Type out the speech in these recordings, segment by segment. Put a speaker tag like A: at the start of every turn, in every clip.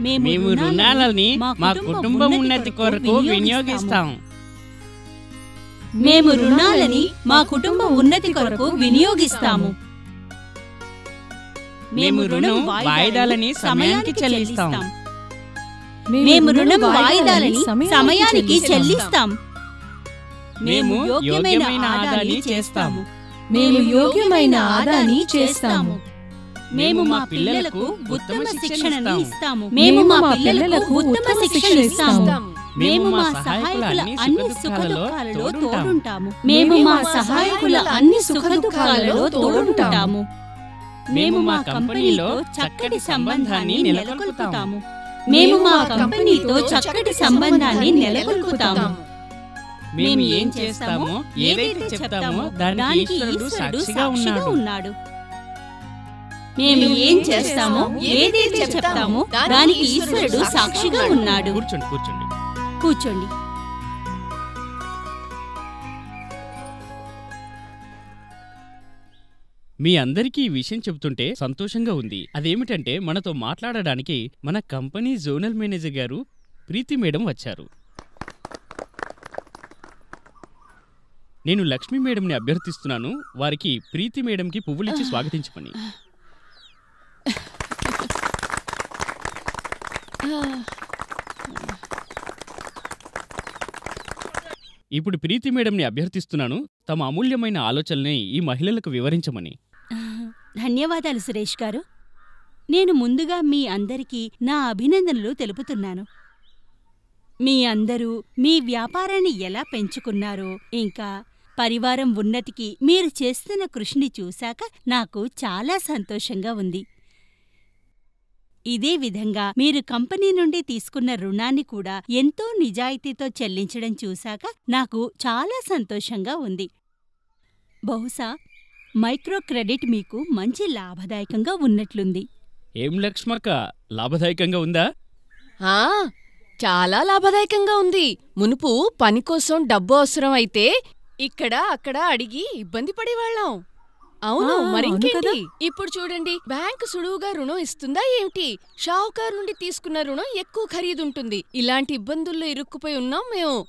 A: మేము రుణాలని మా కుటుంబం ఉన్నతి కొరకు వినియోగిస్తాం.
B: మేము రుణాలని మా కుటుంబ ఉన్నతి కొరకు వినియోగిస్తాము.
A: మేము రుణం వాయిదాలని సమయానికి చెల్లిస్తాం.
B: మేము రుణం వాయిదాలని సమయానికి చెల్లిస్తాం.
A: మేము యోగ్యమైన ఆదాని చేస్తాము.
C: మేము యోగ్యమైన ఆదాని చేస్తాము.
B: మేము మా పిల్లలకు ఉత్తమ శిక్షణను ఇస్తాము. మేము మా పిల్లలకు ఉత్తమ శిక్షణ ఇస్తాము. మేము మా సహాయకుల అన్ని సుఖదుఖాలలో తోడుంటాము. మేము మా సహాయకుల అన్ని సుఖదుఖాలలో తోడుంటాము. మేము మా కంపెనీలో చక్కటి సంబంధాన్ని నెలకొల్పుతాము. మేము మా కంపెనీతో చక్కటి సంబంధాన్ని నెలకొల్పుతాము.
A: మేము ఏం చేస్తామో ఏదైతే చెప్తామో దానికి ఈశ్వరుడు సాక్షిగా ఉన్నాడు.
B: మేము ఏం చేస్తామో ఏదైతే చెప్తామో దానికి ఈశ్వరుడు సాక్షిగా ఉన్నాడు.
A: కూర్చోండి కూర్చోండి
B: కూర్చోండి.
A: మీ అందరికీ ఈ విషయం చెబుతుంటే సంతోషంగా ఉంది. అదేమిటంటే మనతో మాట్లాడడానికి మన కంపెనీ జోనల్ మేనేజర్ గారు ప్రీతి మేడం వచ్చారు. నేను లక్ష్మీ మేడంని అభ్యర్థిస్తున్నాను వారికి ప్రీతి మేడంకి పువ్వులిచ్చి స్వాగతించమని. ఇప్పుడు ప్రీతి మేడంని అభ్యర్థిస్తున్నాను తమ అమూల్యమైన ఆలోచనల్ని ఈ మహిళలకు వివరించమని.
B: ధన్యవాదాలు సురేష్ గారు. నేను ముందుగా మీ అందరికీ నా అభినందనలు తెలుపుతున్నాను. మీ అందరూ మీ వ్యాపారాన్ని ఎలా పెంచుకున్నారో ఇంకా పరివారం ఉన్నతికి మీరు చేస్తున్న కృషిని చూశాక నాకు చాలా సంతోషంగా ఉంది. ఇదే విధంగా మీరు కంపెనీ నుండి తీసుకున్న రుణాన్ని కూడా ఎంతో నిజాయితీతో చెల్లించడం చూశాక నాకు చాలా సంతోషంగా ఉంది. బహుశా మైక్రో క్రెడిట్ మీకు మంచి లాభదాయకంగా ఉన్నట్లుంది.
A: ఏం లక్ష్మక్క, లాభదాయకంగా ఉందా?
C: చాలా లాభదాయకంగా ఉంది. మునుపు పని కోసం డబ్బు అవసరం అయితే ఇక్కడ అక్కడ అడిగి ఇబ్బంది పడేవాళ్ళం. అవును మరింకేంటి, ఇప్పుడు చూడండి బ్యాంకు సులువుగా రుణం ఇస్తుందా ఏమిటి? షావుకారు నుండి తీసుకున్న రుణం ఎక్కువ ఖరీదుంటుంది. ఇలాంటి ఇబ్బందుల్లో ఇరుక్కుపోయి ఉన్నాం మేము.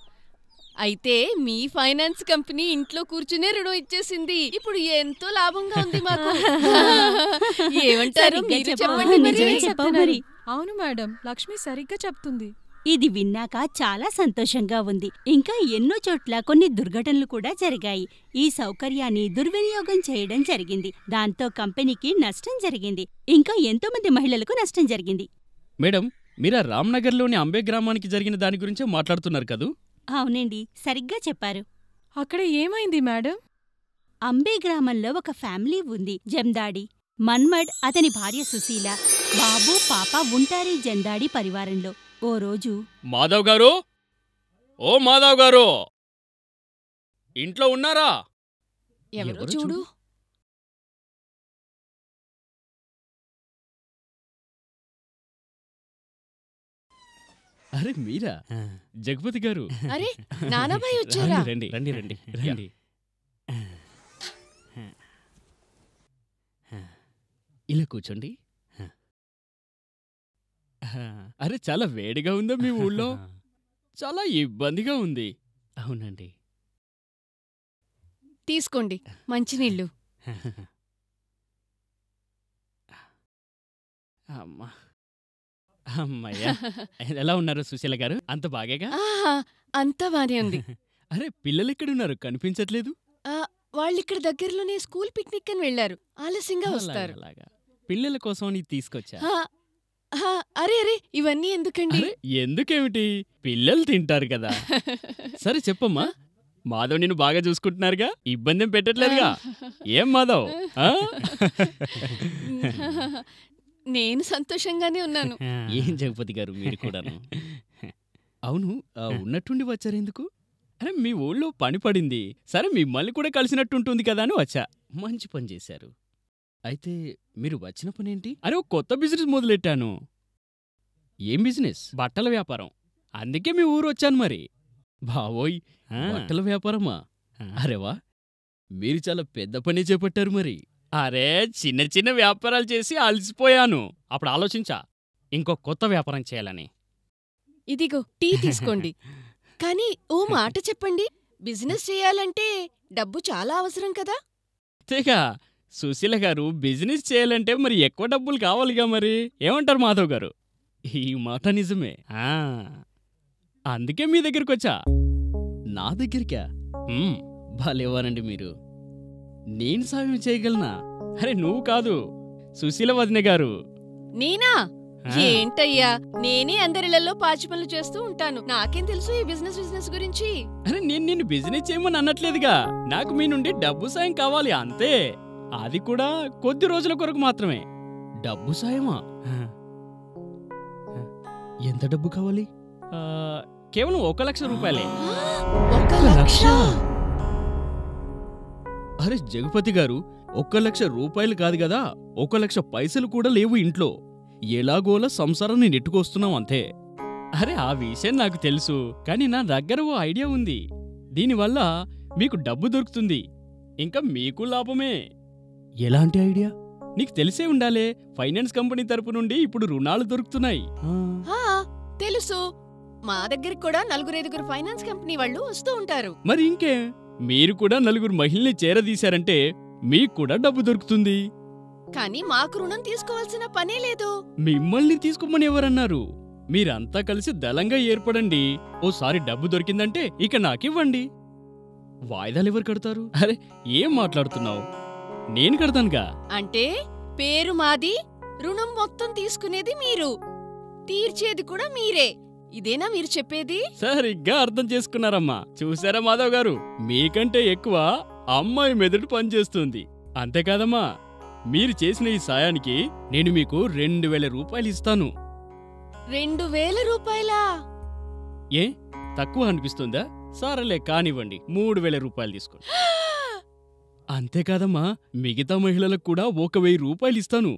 C: అయితే మీ ఫైనాన్స్ కంపెనీ ఇంట్లో కూర్చునే రుణం ఇచ్చేసింది. ఇప్పుడు ఎంతో లాభంగా ఉంది మాకు. ఏమంటారు మీరు చెప్పండి.
D: అవును మేడం, లక్ష్మి సరిగ్గా చెప్తుంది.
B: ఇది విన్నాక చాలా సంతోషంగా ఉంది. ఇంకా ఎన్నో చోట్ల కొన్ని దుర్ఘటనలు కూడా జరిగాయి. ఈ సౌకర్యాన్ని దుర్వినియోగం చేయడం జరిగింది. దాంతో కంపెనీకి నష్టం జరిగింది. ఇంకా ఎంతోమంది మహిళలకు నష్టం జరిగింది.
A: మేడం, మీరా రామ్నగర్లోని అంబే గ్రామానికి జరిగిన దాని గురించే మాట్లాడుతున్నారు కదూ?
B: అవునండి, సరిగ్గా చెప్పారు.
D: అక్కడ ఏమైంది మేడం?
B: అంబే గ్రామంలో ఒక ఫ్యామిలీ ఉంది. జందాడి మన్మడ్, అతని భార్య సుశీల, బాబు పాప ఉంటారీ జందాడి పరివారంలో. ఓ రోజు
A: మాధవ్ గారు, ఓ మాధవ్ గారు, ఇంట్లో ఉన్నారా?
C: ఎవరు చూడు.
A: అరే మీరా? జగపతి గారు.
C: అరే నానాబాయి వచ్చారా?
A: రండి రండి రండి రండి. ఇలా కూర్చోండి. అరే చాలా వేడిగా ఉందా మీ ఊళ్ళో? చాలా ఇబ్బందిగా ఉంది. అవునండి.
C: తీసుకోండి మంచినీళ్ళు.
A: అమ్మా అమ్మయ్యా. ఎలా ఉన్నారు సుశీల గారు? అంత బాగేగా?
C: అంతా బానే ఉంది.
A: అరే పిల్లలెక్కడున్నారు? కనిపించట్లేదు.
C: వాళ్ళిక్కడ దగ్గరలోనే స్కూల్ పిక్నిక్ అని వెళ్లారు. ఆలస్యంగా వస్తారు.
A: పిల్లల కోసం నీ తీసుకొచ్చా.
C: అరే అరే ఇవన్నీ ఎందుకండి?
A: ఎందుకేమిటి, పిల్లలు తింటారు కదా. సరే చెప్పమ్మా. మాధవ్ నిన్ను బాగా చూసుకుంటున్నారుగా, ఇబ్బంది పెట్టట్లేదుగా? ఏం మాధవ్?
C: నేను సంతోషంగానే ఉన్నాను.
A: ఏం జగపతి గారు మీరు కూడాను. అవును, ఉన్నట్టుండి వచ్చారెందుకు? అరే మీ ఊళ్ళో పని పడింది. సరే మిమ్మల్ని కూడా కలిసినట్టుంటుంది కదా అని వచ్చా. మంచి పని చేశారు. అయితే మీరు వచ్చిన పనేంటి? అరే ఒక కొత్త బిజినెస్ మొదలెట్టాను. ఏం బిజినెస్? బట్టల వ్యాపారం. అందుకే మీ ఊరు వచ్చాను మరి. బావోయ్, బట్టల వ్యాపారమా? అరేవా, మీరు చాలా పెద్ద పని చేపట్టారు మరి. అరే చిన్న చిన్న వ్యాపారాలు చేసి అలసిపోయాను. అప్పుడు ఆలోచించా, ఇంకో కొత్త వ్యాపారం చేయాలని.
C: ఇదిగో టీ తీసుకోండి. కానీ ఓ మాట చెప్పండి, బిజినెస్ చేయాలంటే డబ్బు చాలా అవసరం కదా.
A: అంతేగా సుశీల గారు, బిజినెస్ చేయాలంటే మరి ఎక్కువ డబ్బులు కావాలిగా మరి. ఏమంటారు మాధవ్ గారు? ఈ మాట నిజమే. అందుకే మీ దగ్గరకొచ్చా. నా దగ్గరికా? భలేవారండి మీరు. నేను సాయం చేయగలనా? అరే నువ్వు కాదు, సుశీల వదిన గారు.
C: నేనా? ఏంటయ్యా, నేనే అందరిళ్లలో పాచి పనులు చేస్తూ ఉంటాను. నాకేం తెలుసు ఈ బిజినెస్ గురించి?
A: అరే నేను నిన్ను బిజినెస్ చేయమని అనట్లేదుగా. నాకు మీ నుండి డబ్బు సాయం కావాలి అంతే. అది కూడా కొద్ది రోజుల కొరకు మాత్రమే. డబ్బు సాయమా? ఎంత డబ్బు కావాలి? కేవలం 1 లక్ష రూపాయలే.
C: 1 లక్ష?
A: అరే జగపతి గారు, 1 లక్ష రూపాయలు కాదు కదా, 1 లక్ష పైసలు కూడా లేవు ఇంట్లో. ఎలాగోలా సంసారాన్ని నెట్టుకొస్తున్నాం అంతే. అరే ఆ విషయం నాకు తెలుసు, కానీ నా దగ్గర ఓ ఐడియా ఉంది. దీనివల్ల మీకు డబ్బు దొరుకుతుంది, ఇంకా మీకు లాభమే. ఎలాంటి ఐడియా? నీకు తెలిసే ఉండాలే, ఫైనాన్స్ కంపెనీ తరపు నుండి ఇప్పుడు రుణాలు దొరుకుతున్నాయి.
C: తెలుసు, మా దగ్గరికి కూడా 4-5 ఫైనాన్స్ కంపెనీ వాళ్ళు వస్తూ ఉంటారు.
A: మరి ఇంకే, మీరు కూడా 4 మహిళల్ని చేరదీశారంటే మీకు కూడా డబ్బు దొరుకుతుంది.
C: కానీ మాకు రుణం తీసుకోవాల్సిన పనే లేదు.
A: మిమ్మల్ని తీసుకోమని ఎవరన్నారు? మీరంతా కలిసి దళంగా ఏర్పడండి. ఓసారి డబ్బు దొరికిందంటే ఇక నాకివ్వండి. వాయిదాలు ఎవరు కడతారు? అరే ఏం మాట్లాడుతున్నావు? నేను కడతానుగా.
C: అంటే పేరు మాది, రుణం మొత్తం తీసుకునేది మీరు, తీర్చేది కూడా మీరే. ఇదేనా మీరు చెప్పేది?
A: సరిగ్గా అర్థం చేసుకున్నారమ్మా. చూసారా మాధవ్ గారు, మీకంటే ఎక్కువ అమ్మాయి మెదడు పనిచేస్తుంది. అంతేకాదమ్మా, మీరు చేసిన ఈ సాయానికి నేను మీకు 2000 రూపాయలు ఇస్తాను.
C: 2000 రూపాయలా?
A: ఏ తక్కువ అనిపిస్తుందా? సరేలే కానివ్వండి, 3000 రూపాయలు తీసుకోండి. అంతేకాదమ్మా, మిగతా మహిళలకు కూడా 1000 రూపాయలు ఇస్తాను.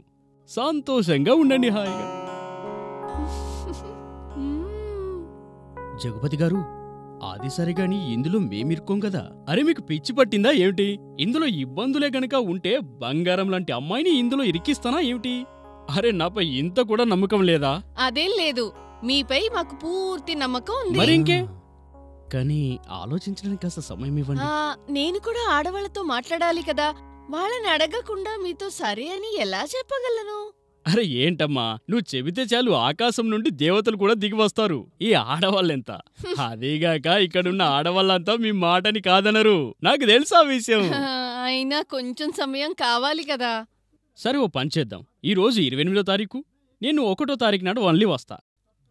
A: సంతోషంగా ఉండండి హాయిగా. జగపతి గారు, అది సరిగాని ఇందులో మేమిరుకోం కదా. అరే మీకు పిచ్చి పట్టిందా ఏమిటి? ఇందులో ఇబ్బందులే గనక ఉంటే బంగారం లాంటి అమ్మాయిని ఇందులో ఇరికిస్తానా ఏమిటి? అరే నాపై ఇంత కూడా నమ్మకం లేదా?
C: అదేం లేదు, మీపై మాకు పూర్తి నమ్మకం ఉంది.
A: మరి ఇంకే, కానీ ఆలోచించడానికి కాస్త సమయం ఇవ్వండి.
C: నేను కూడా ఆడవాళ్లతో మాట్లాడాలి కదా, వాళ్ళని అడగకుండా మీతో సరే అని ఎలా చెప్పగలను?
A: అరే ఏంటమ్మా, నువ్వు చెబితే చాలు ఆకాశం నుండి దేవతలు కూడా దిగి వస్తారు. ఈ ఆడవాళ్ళెంత? అదేగాక ఇక్కడున్న ఆడవాళ్ళంతా మీ మాటని కాదనరు, నాకు తెలుసా విషయం.
C: అయినా కొంచెం సమయం కావాలి కదా.
A: సరే ఓ పని చేద్దాం. ఈరోజు 28వ తారీఖు, నేను 1వ తారీఖు నాడు ఓన్లీ వస్తా.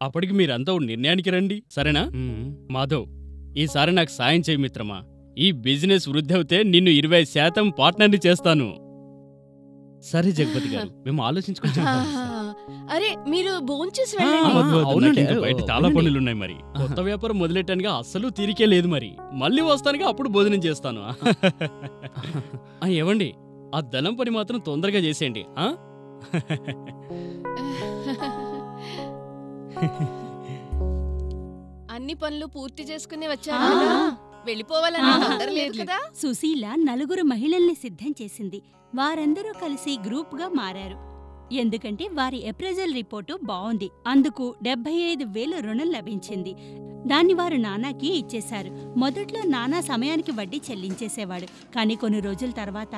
A: అప్పటికి మీరంతా ఓ నిర్ణయానికి రండి, సరేనా? మాధవ్, ఈసారి నాకు సాయం చేయి మిత్రమా. ఈ బిజినెస్ వృద్ధి అవుతే నిన్ను 20% పార్ట్నర్ని చేస్తాను. సరే జగపతి గారు, మేము ఆలోచించుకొని
C: అరే మీరు భోంచేసి వెళ్ళండి.
A: అవునండి, బయట చాలా పనులున్నాయి. మరి కొత్త వ్యాపారం మొదలెట్టానుగా, అస్సలు తీరికే లేదు. మరి మళ్ళీ వస్తానుగా, అప్పుడు భోజనం చేస్తాను. ఏవండి, ఆ దళం పని మాత్రం తొందరగా చేసేయండి.
C: అన్ని పనులు పూర్తి చేసుకుని వచ్చారా? వెళ్ళిపోవాలని తొందర లేదు కదా.
B: సుశీల 4 మహిళల్ని సిద్ధం చేసింది. వారందరూ కలిసి గ్రూప్గా మారారు. ఎందుకంటే వారి అప్రైజల్ రిపోర్టు బావుంది. అందుకు 75,000 రుణం లభించింది. దాన్ని వారు నానాకి ఇచ్చేశారు. మొదట్లో నానా సమయానికి వడ్డీ చెల్లించేసేవాడు. కానీ కొన్ని రోజుల తర్వాత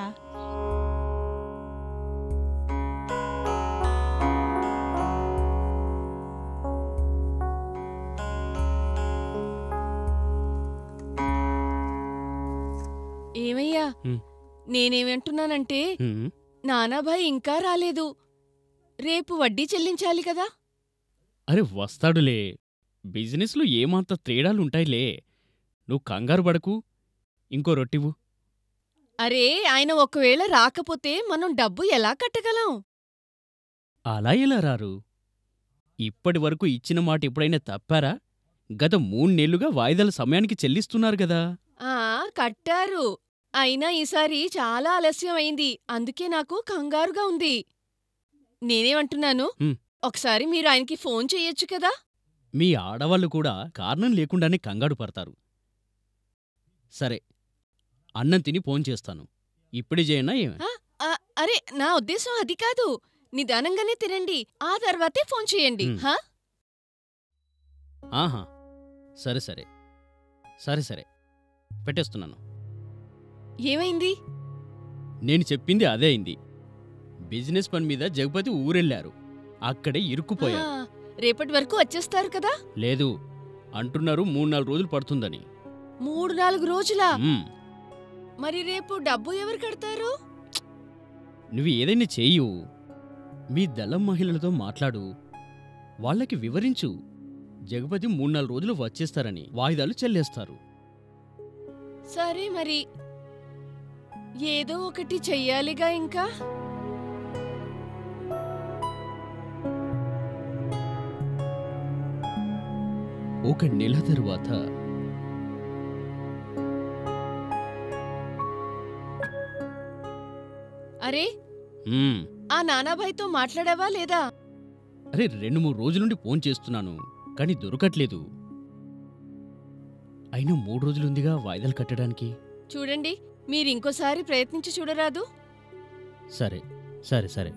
C: ఏమయ్యా, నేనేమంటున్నానంటే నానాభాయ్ ఇంకా రాలేదు. రేపు వడ్డీ చెల్లించాలి కదా.
A: అరే వస్తాడులే, బిజినెస్లో ఏమంత తేడాలుంటాయిలే. నువ్వు కంగారు పడకు. ఇంకో రొట్టివు.
C: అరే ఆయన ఒకవేళ రాకపోతే మనం డబ్బు ఎలా కట్టగలం?
A: అలా ఎలా రారు? ఇప్పటి వరకు ఇచ్చిన మాట ఎప్పుడైనా తప్పారా? గత 3 నెలలుగా వాయిదాల సమయానికి చెల్లిస్తున్నారు గదా.
C: కట్టారు. అయినా ఈసారి చాలా ఆలస్యం అయింది. అందుకే నాకు కంగారుగా ఉంది. నేనేమంటున్నాను, ఒకసారి మీరు ఆయనకి ఫోన్ చెయ్యొచ్చు కదా.
A: మీ ఆడవాళ్ళు కూడా కారణం లేకుండానే కంగారు పడతారు. సరే, అన్నం తిని ఫోన్ చేస్తాను. ఇప్పుడే చేయనా ఏమే?
C: అరే నా ఉద్దేశం అది కాదు. నిదానంగానే తినండి. ఆ తర్వాతే ఫోన్ చేయండి. హా?
A: ఆహా, సరే సరే సరే సరే పెట్టేస్తున్నాను.
C: ఏమైంది?
A: నేను చెప్పింది అదే అయింది. బిజినెస్ పని మీద జగపతి ఊరెళ్ళారు. అక్కడే ఇరుక్కుపోయారు.
C: రేపటి వరకు వచ్చేస్తారు కదా?
A: లేదు అంటున్నారు, 3-4 రోజులు పడుతుందని.
C: 3-4 రోజులా?
A: మ్మ్.
C: మరి రేపు డబ్బు ఎవరు కడతారు?
A: నువ్వు ఏదైనా చెయ్యు. మీ దళం మహిళలతో మాట్లాడు, వాళ్ళకి వివరించు. జగపతి 3-4 రోజులు వచ్చేస్తారని, వాయిదాలు చెల్లేస్తారు.
C: సరే మరి ఏదో ఒకటి చెయ్యాలిగా. ఇంకా
A: ఒక నెల తరువాత
C: అరే,
A: మ్మ్.
C: ఆ నానాభాయ్తో మాట్లాడావా లేదా?
A: అరే 2-3 రోజుల నుండి ఫోన్ చేస్తున్నాను, కానీ దొరకట్లేదు. అయినా 3 రోజులుందిగా వాయిదాలు కట్టడానికి.
C: చూడండి, మీరింకోసారి ప్రయత్నించి చూడరాదు?
A: సరే సరే సరే.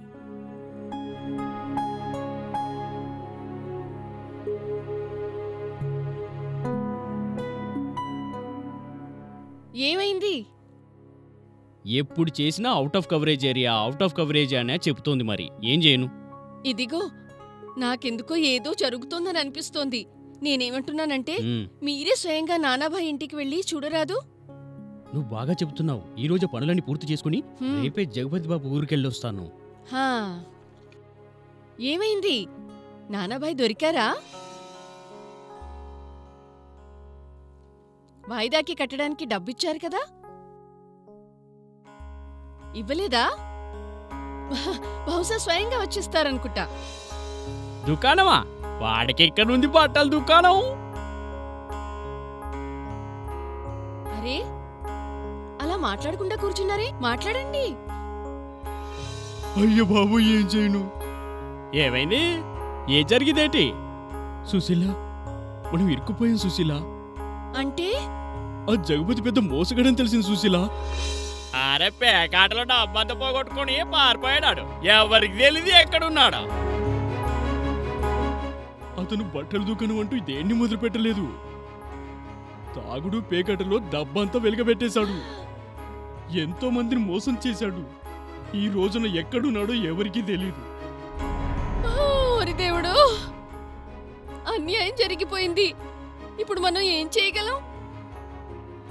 C: ఏమైంది?
A: ఎప్పుడు చేసినా out of coverage area, out of coverage అనే చెప్తోంది. మరి ఏం చేయను?
C: ఇదిగో, నాకెందుకో ఏదో జరుగుతోందని అనిపిస్తోంది. నేనేమంటున్నానంటే,
A: మ్మ్.
C: మీరే స్వయంగా నానాభాయ్ ఇంటికి వెళ్ళి చూడరాదు?
A: నువ్వు బాగా చెబుతున్నావు. ఈ రోజు పనులన్నీ పూర్తి చేసుకుని
C: హ్మ్.
A: రేపే జగపతి బాబు ఊరికెళ్ళొస్తాను.
C: హా. ఏమైంది? నానాభాయ్ దొరికారా? వాయిదాకి కట్టడానికి డబ్బిచ్చారు కదా? ఇవ్వలేదా? బహుశా స్వయంగా వచ్చేస్తారనుకుంటా.
A: దుకాణమా? వాడికెక్కడుంది బట్టల దుకాణం?
C: అరే, అలా మాట్లాడకుండా కూర్చున్నారే, మాట్లాడండి.
A: అయ్య బాబు, ఏం చేయను? ఏమైంది? ఏ జరిగిందేంటి? సుశీల, మనం ఇరుక్కుపోయాం సుశీల.
C: అంటే
A: ఆ జగపతి పెద్ద మోసగాడని తెలిసింది సుశీల. అరే పేకాటలో డబ్బంతా పోగొట్టుకుని పారిపోయాడు. ఎవరికి తెలియదు ఎక్కడున్నాడా. అతను బట్టల దుకాణం అంటూ దేన్ని మొదలు పెట్టలేదు. తాగుడు పేకాటలో డబ్బంతా వెలుగబెట్టేశాడు. ఎంతో మందిని మోసం చేశాడు. ఈ రోజున ఎక్కడున్నాడో ఎవరికీ తెలియదు.
C: ఓరి దేవుడు, అన్యాయం జరిగిపోయింది. ఇప్పుడు మనం ఏం చేయగలం?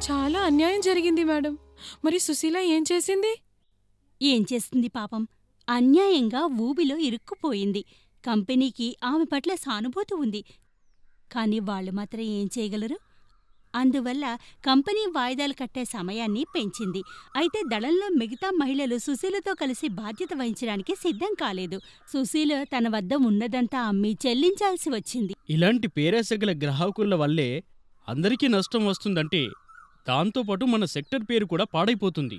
D: చాలా అన్యాయం జరిగింది మేడం. మరి సుశీల ఏం చేసింది?
B: ఏం చేస్తుంది పాపం? అన్యాయంగా ఊబిలో ఇరుక్కుపోయింది. కంపెనీకి ఆమె పట్ల సానుభూతి ఉంది, కాని వాళ్ళు మాత్రం ఏం చేయగలరు? అందువల్ల కంపెనీ వాయిదాలు కట్టే సమయాన్ని పెంచింది. అయితే దళంలో మిగతా మహిళలు సుశీలతో కలిసి బాధ్యత వహించడానికి సిద్ధం కాలేదు. సుశీల తన వద్ద ఉన్నదంతా అమ్మి చెల్లించాల్సి వచ్చింది.
A: ఇలాంటి పేరేసగల గ్రాహకుల వల్లే అందరికీ నష్టం వస్తుందంటే దాంతోపాటు మన సెక్టర్ పేరు కూడా పాడైపోతుంది.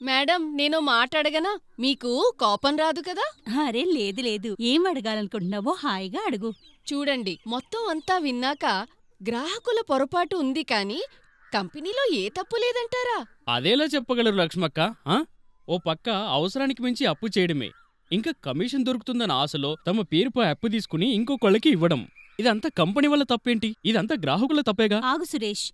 C: మేడం, నేను మాట్లాడగనా? మీకు కోపం రాదు కదా?
B: అరే లేదు లేదు, ఏం అడగాలనుకుంటున్నావో హాయిగా అడుగు.
C: చూడండి, మొత్తం అంతా విన్నాక గ్రాహకుల పొరపాటు ఉంది కాని కంపెనీలో ఏ తప్పు లేదంటారా?
A: అదేలా చెప్పగలరు లక్ష్మక్క? ఓ పక్క అవసరానికి మించి అప్పు చేయడమే, ఇంకా కమిషన్ దొరుకుతుందన్న ఆశలో తమ పేరుపై అప్పు తీసుకుని ఇంకొకళ్ళకి ఇవ్వడం. ఇదంతా కంపెనీ వల్ల తప్పేంటి? ఇదంతా గ్రాహకుల తప్పేగా.
B: ఆగు సురేష్,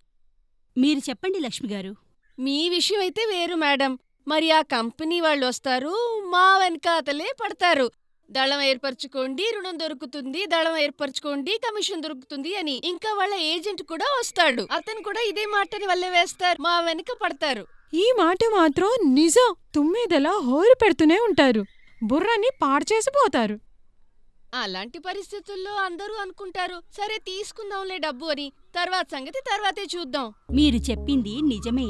B: మీరు చెప్పండి లక్ష్మిగారు.
C: మీ విషయం అయితే వేరు మేడం. మరి ఆ కంపెనీ వాళ్ళు వస్తారు, మా వెనకాతలే పడతారు. దళం ఏర్పరచుకోండి, రుణం దొరుకుతుంది, దళం ఏర్పరచుకోండి, కమిషన్ దొరుకుతుంది అని. ఇంకా వాళ్ళ ఏజెంట్ కూడా వస్తాడు, అతను కూడా ఇదే మాటని వల్లే వేస్తారు, మా వెనక పడతారు.
D: ఈ మాట మాత్రం నిజం. తుమ్మెదలా హోరు పెడుతూనే ఉంటారు, బుర్రని పాడ్చేసిపోతారు.
C: అలాంటి పరిస్థితుల్లో అందరూ అనుకుంటారు, సరే తీసుకుందాంలే డబ్బు అని. తర్వాత సంగతి తర్వాతే చూద్దాం.
B: మీరు చెప్పింది నిజమే.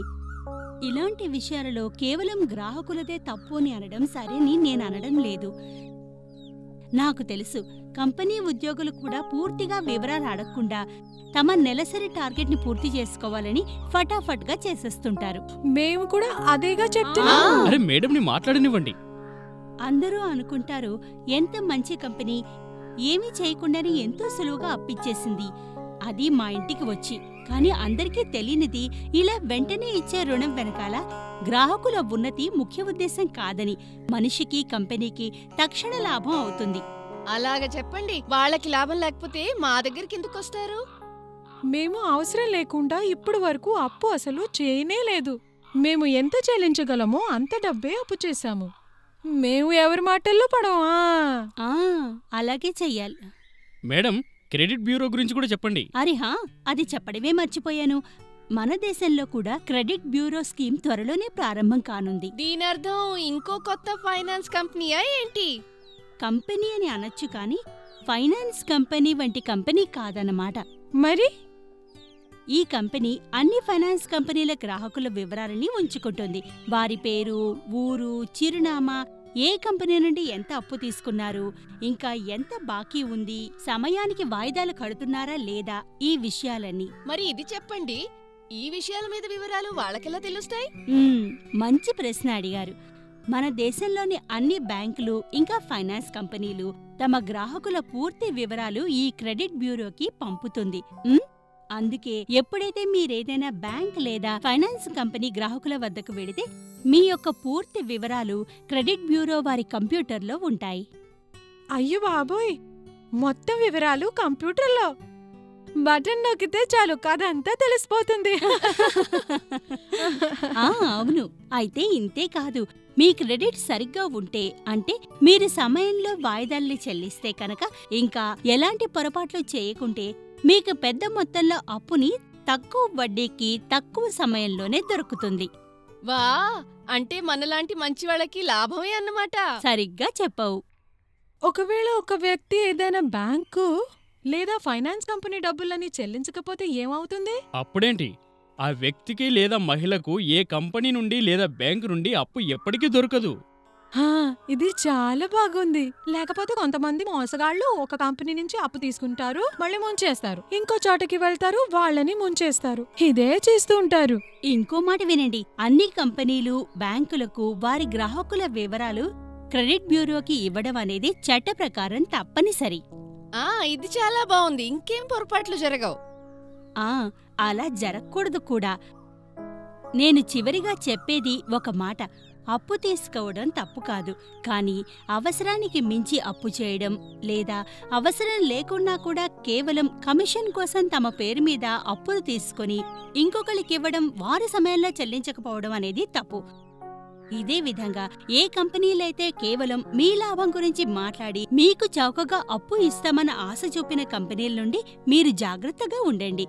B: ఇలాంటి విషయాలలో కేవలం గ్రాహకులదే తప్పు అని అనడం సరేని నేననడం లేదు. నాకు తెలుసు, కంపెనీ ఉద్యోగులు కూడా పూర్తిగా వివరాలు అడగకుండా తమ నెలసరి టార్గెట్ని పూర్తి చేసుకోవాలని ఫటాఫట్గా చేసేస్తుంటారు.
D: మేము కూడా అదేగా చెప్తున్నాం.
A: అరే మేడంని మాట్లాడనివ్వండి.
B: అందరూ అనుకుంటారు, ఎంత మంచి కంపెనీ ఏమీ చేయకుండానే ఎంతో సులువుగా అప్పిచ్చేసింది, అది మా ఇంటికి వచ్చి. కానీ అందరికీ తెలియనిది, ఇలా వెంటనే ఇచ్చే రుణం వెనకాల గ్రాహకుల ఉన్నతి ముఖ్య ఉద్దేశం కాదని, మనిషికి కంపెనీకి తక్షణ లాభం అవుతుంది.
C: అలాగ చెప్పండి. వాళ్ళకి లాభం లేకపోతే మా దగ్గరికి ఎందుకొస్తారు?
D: మేము అవసరం లేకుండా ఇప్పుడు వరకు అప్పు అసలు చేయనే లేదు. మేము ఎంత చెల్లించగలమో అంత డబ్బే అప్పు చేశాము. మేము ఎవరి మాటల్లో పడవా?
B: అలాగే చెయ్యాలి.
A: మేడం, క్రెడిట్ బ్యూరో గురించి కూడా చెప్పండి.
B: అరిహా, అది చెప్పడమే మర్చిపోయాను. మన దేశంలో కూడా క్రెడిట్ బ్యూరో స్కీమ్ త్వరలోనే ప్రారంభం కానుంది.
C: దీనర్థం ఇంకో కొత్త ఫైనాన్స్ కంపెనీయా ఏంటి?
B: కంపెనీ అని అనొచ్చు కానీ ఫైనాన్స్ కంపెనీ వంటి కంపెనీ కాదన్నమాట.
D: మరి
B: ఈ కంపెనీ అన్ని ఫైనాన్స్ కంపెనీల గ్రాహకుల వివరాలని ఉంచుకుంటుంది. వారి పేరు, ఊరు, చిరునామా, ఏ కంపెనీ నుండి ఎంత అప్పు తీసుకున్నారు, ఇంకా ఎంత బాకీ ఉంది, సమయానికి వాయిదాలు కడుతున్నారా లేదా, ఈ విషయాలన్నీ.
C: మరి ఇది చెప్పండి, ఈ విషయాల మీద వివరాలు వాళ్ళకెలా తెలుస్తాయి?
B: మంచి ప్రశ్న అడిగారు. మన దేశంలోని అన్ని బ్యాంకులు ఇంకా ఫైనాన్స్ కంపెనీలు తమ గ్రాహకుల పూర్తి వివరాలు ఈ క్రెడిట్ బ్యూరోకి పంపుతుంది. అందుకే ఎప్పుడైతే మీరేదైనా బ్యాంక్ లేదా ఫైనాన్స్ కంపెనీ గ్రాహకుల వద్దకు వెళితే మీ యొక్క పూర్తి వివరాలు క్రెడిట్ బ్యూరో వారి కంప్యూటర్లో ఉంటాయి.
D: అయ్యో బాబోయ్, మొత్తం వివరాలు కంప్యూటర్లో! బటన్ నొక్కితే చాలు కదంతా తెలిసిపోతుంది.
B: అవును. అయితే ఇంతే కాదు, మీ క్రెడిట్ సరిగ్గా ఉంటే, అంటే మీరు సమయంలో వాయిదాల్ని చెల్లిస్తే కనుక, ఇంకా ఎలాంటి పొరపాట్లు చేయకుంటే మీకు పెద్ద మొత్తంలో అప్పుని తక్కువ వడ్డీకి తక్కువ సమయంలోనే దొరుకుతుంది.
C: వా, అంటే మనలాంటి మంచి వాళ్ళకి లాభమే అన్నమాట.
B: సరిగ్గా చెప్పావు.
D: ఒకవేళ ఒక వ్యక్తి ఏదైనా బ్యాంకు లేదా ఫైనాన్స్ కంపెనీ డబ్బులని చెల్లించకపోతే ఏమవుతుంది?
A: అప్పుడేంటి, ఆ వ్యక్తికి లేదా మహిళకు ఏ కంపెనీ నుండి లేదా బ్యాంకు నుండి అప్పు ఎప్పటికీ దొరకదు.
D: ఇది చాలా బాగుంది. లేకపోతే కొంతమంది మోసగాళ్లు ఒక కంపెనీ నుంచి అప్పు తీసుకుంటారు, మళ్ళీ ముంచేస్తారు, ఇంకో చోటకి వెళ్తారు, వాళ్ళని ముంచేస్తారు, ఇదే చేస్తూ ఉంటారు.
B: ఇంకో మాట వినండి, అన్ని కంపెనీలు, బ్యాంకులకు వారి గ్రాహకుల వివరాలు క్రెడిట్ బ్యూరోకి ఇవ్వడం అనేది చట్ట ప్రకారం తప్పనిసరి.
C: ఇది చాలా బాగుంది. ఇంకేం పొరపాట్లు జరగవు.
B: అలా జరగకూడదు కూడా. నేను చివరిగా చెప్పేది ఒక మాట, అప్పు తీసుకోవడం తప్పు కాదు, కానీ అవసరానికి మించి అప్పు చేయడం లేదా అవసరం లేకున్నా కూడా కేవలం కమిషన్ కోసం తమ పేరు మీద అప్పులు తీసుకొని ఇంకొకరికివ్వడం, వారి సమయంలో చెల్లించకపోవడం అనేది తప్పు. ఇదే విధంగా ఏ కంపెనీలైతే కేవలం మీ లాభం గురించి మాట్లాడి మీకు చౌకగా అప్పు ఇస్తామన్న ఆశ చూపిన కంపెనీల నుండి మీరు జాగ్రత్తగా ఉండండి.